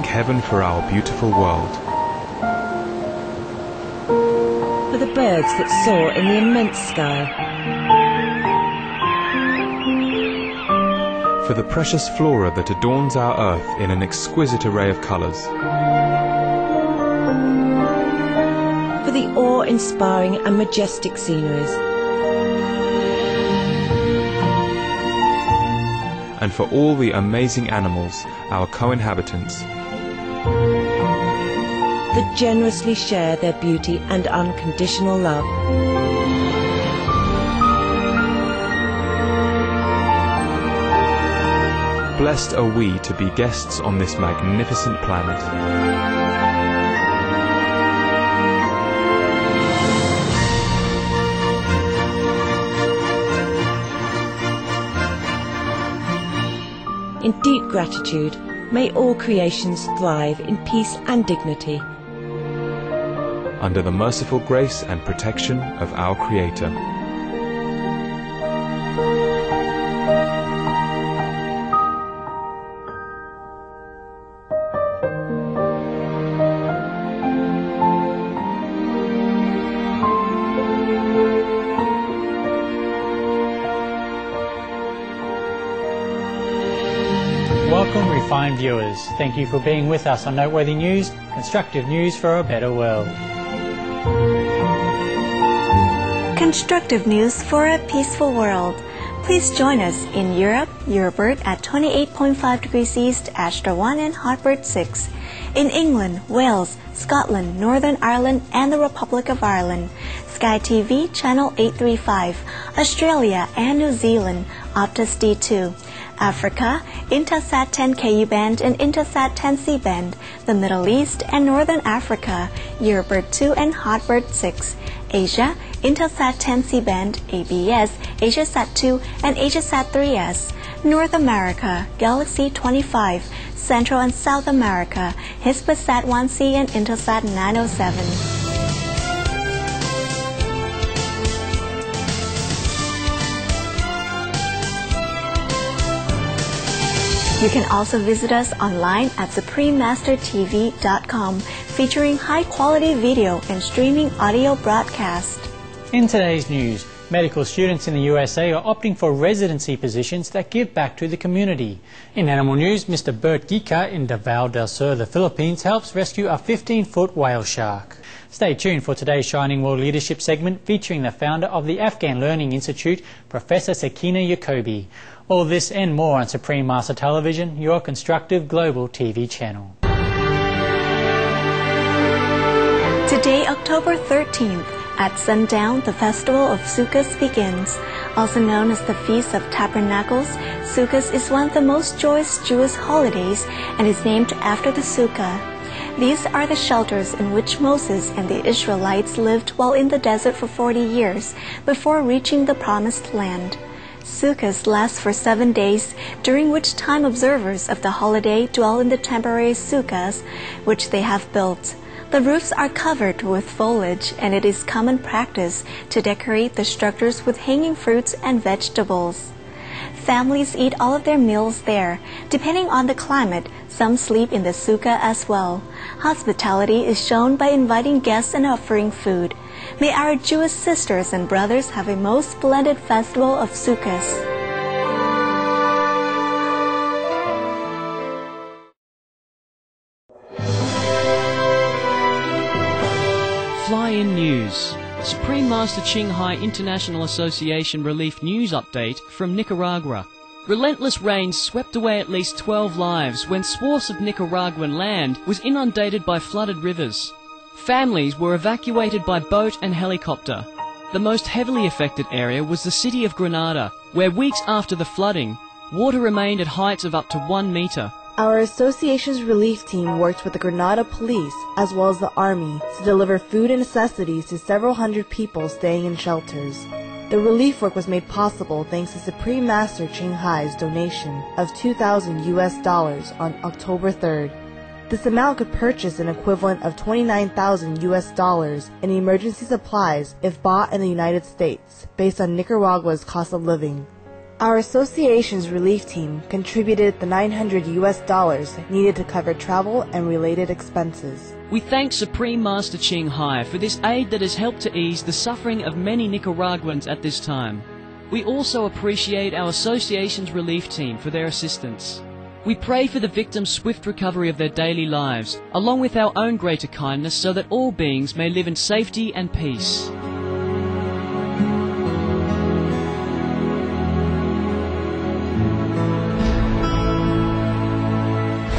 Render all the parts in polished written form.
heaven for our beautiful world. For the birds that soar in the immense sky. For the precious flora that adorns our earth in an exquisite array of colours. For the awe-inspiring and majestic sceneries. And for all the amazing animals, our co-inhabitants, that generously share their beauty and unconditional love. Blessed are we to be guests on this magnificent planet. In deep gratitude, may all creations thrive in peace and dignity. Under the merciful grace and protection of our Creator. Welcome, refined viewers. Thank you for being with us on Noteworthy News, constructive news for a better world. Constructive news for a peaceful world. Please join us in Europe, Eurobird at 28.5 degrees east, Ashtar 1 and Hotbird 6. In England, Wales, Scotland, Northern Ireland and the Republic of Ireland, Sky TV channel 835, Australia and New Zealand, Optus D2. Africa, Intelsat 10 KU band and Intelsat 10 C band, the Middle East and Northern Africa, Eurobird 2 and Hotbird 6, Asia, Intelsat 10 C band, ABS, AsiaSat 2 and AsiaSat 3S, North America, Galaxy 25, Central and South America, Hispasat 1C and Intelsat 907. You can also visit us online at suprememastertv.com, featuring high-quality video and streaming audio broadcast. In today's news, medical students in the USA are opting for residency positions that give back to the community. In animal news, Mr.Bert Geqa in Davao del Sur, the Philippines, helps rescue a 15-foot whale shark. Stay tuned for today's Shining World Leadership segment featuring the founder of the Afghan Learning Institute, Professor Sakina Yacobi. All this and more on Supreme Master Television, your constructive global TV channel. Today, October 13th, at sundown, the Festival of Sukkot begins. Also known as the Feast of Tabernacles, Sukkot is one of the most joyous Jewish holidays and is named after the Sukkah. These are the shelters in which Moses and the Israelites lived while in the desert for 40 years before reaching the Promised Land. Sukkot lasts for 7 days, during which time observers of the holiday dwell in the temporary sukkahs, which they have built. The roofs are covered with foliage, and it is common practice to decorate the structures with hanging fruits and vegetables. Families eat all of their meals there. Depending on the climate, some sleep in the sukkah as well. Hospitality is shown by inviting guests and offering food. May our Jewish sisters and brothers have a most splendid festival of Sukkot. Fly-in news. Supreme Master Qinghai International Association Relief News Update from Nicaragua. Relentless rains swept away at least 12 lives when swaths of Nicaraguan land was inundated by flooded rivers. Families were evacuated by boat and helicopter. The most heavily affected area was the city of Granada, where weeks after the flooding, water remained at heights of up to 1 meter. Our association's relief team worked with the Granada police as well as the army to deliver food and necessities to several hundred people staying in shelters. The relief work was made possible thanks to Supreme Master Qinghai's donation of $2,000 on October 3rd. This amount could purchase an equivalent of $29,000 in emergency supplies if bought in the United States, based on Nicaragua's cost of living. Our association's relief team contributed the $900 needed to cover travel and related expenses. We thank Supreme Master Ching Hai for this aid that has helped to ease the suffering of many Nicaraguans at this time. We also appreciate our association's relief team for their assistance. We pray for the victims' swift recovery of their daily lives, along with our own greater kindness, so that all beings may live in safety and peace.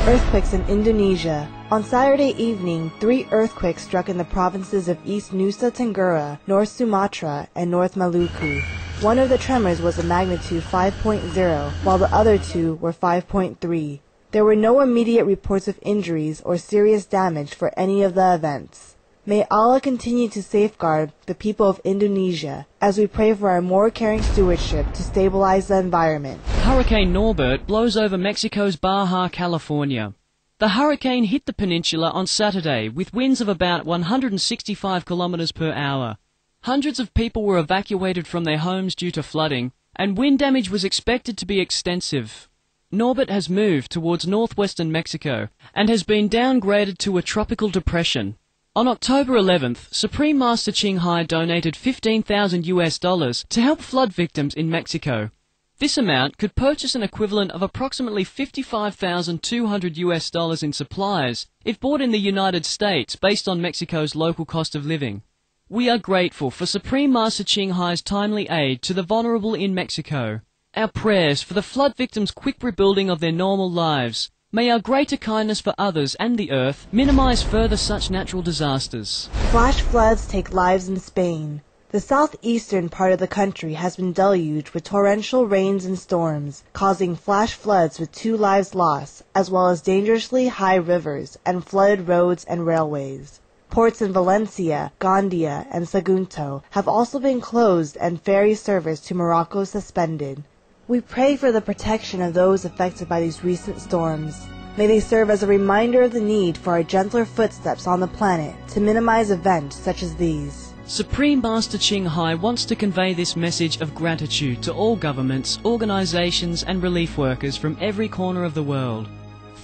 Earthquakes in Indonesia. On Saturday evening, 3 earthquakes struck in the provinces of East Nusa Tenggara, North Sumatra, and North Maluku. One of the tremors was a magnitude 5.0, while the other 2 were 5.3. There were no immediate reports of injuries or serious damage for any of the events. May Allah continue to safeguard the people of Indonesia as we pray for our more caring stewardship to stabilize the environment. Hurricane Norbert blows over Mexico's Baja California. The hurricane hit the peninsula on Saturday with winds of about 165 kilometers per hour. Hundreds of people were evacuated from their homes due to flooding, and wind damage was expected to be extensive. Norbert has moved towards northwestern Mexico and has been downgraded to a tropical depression. On October 11th, Supreme Master Ching Hai donated $15,000 to help flood victims in Mexico. This amount could purchase an equivalent of approximately $55,200 in supplies if bought in the United States based on Mexico's local cost of living. We are grateful for Supreme Master Ching Hai's timely aid to the vulnerable in Mexico. Our prayers for the flood victims' quick rebuilding of their normal lives. May our greater kindness for others and the earth minimize further such natural disasters. Flash floods take lives in Spain. The southeastern part of the country has been deluged with torrential rains and storms, causing flash floods with 2 lives lost, as well as dangerously high rivers and flooded roads and railways. Ports in Valencia, Gandia, and Sagunto have also been closed and ferry service to Morocco suspended. We pray for the protection of those affected by these recent storms. May they serve as a reminder of the need for our gentler footsteps on the planet to minimize events such as these. Supreme Master Ching Hai wants to convey this message of gratitude to all governments, organizations, and relief workers from every corner of the world.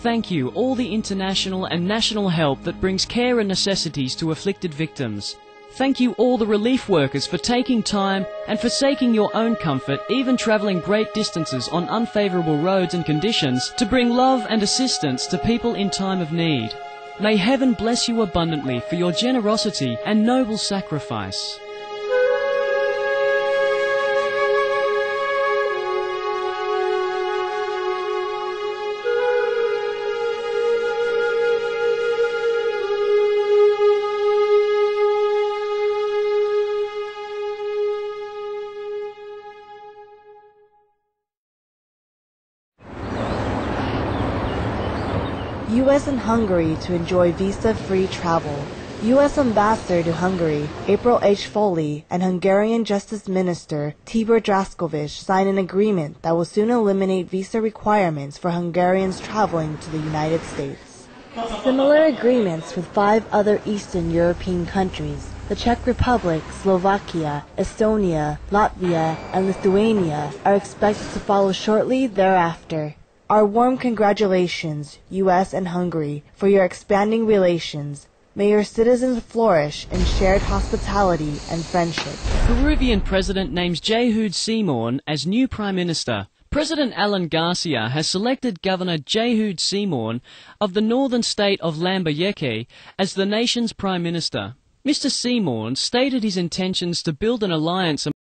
Thank you all the international and national help that brings care and necessities to afflicted victims. Thank you all the relief workers for taking time and forsaking your own comfort, even travelling great distances on unfavourable roads and conditions to bring love and assistance to people in time of need. May heaven bless you abundantly for your generosity and noble sacrifice. U.S. and Hungary to enjoy visa-free travel. U.S. Ambassador to Hungary, April H. Foley, and Hungarian Justice Minister Tibor Draskovic signed an agreement that will soon eliminate visa requirements for Hungarians traveling to the United States. Similar agreements with 5 other Eastern European countries, the Czech Republic, Slovakia, Estonia, Latvia, and Lithuania, are expected to follow shortly thereafter. Our warm congratulations, U.S. and Hungary, for your expanding relations. May your citizens flourish in shared hospitality and friendship. Peruvian President names Jehud Simon as new Prime Minister. President Alan Garcia has selected Governor Jehud Simon of the northern state of Lambayeque as the nation's Prime Minister. Mr. Simon stated his intentions to build an alliance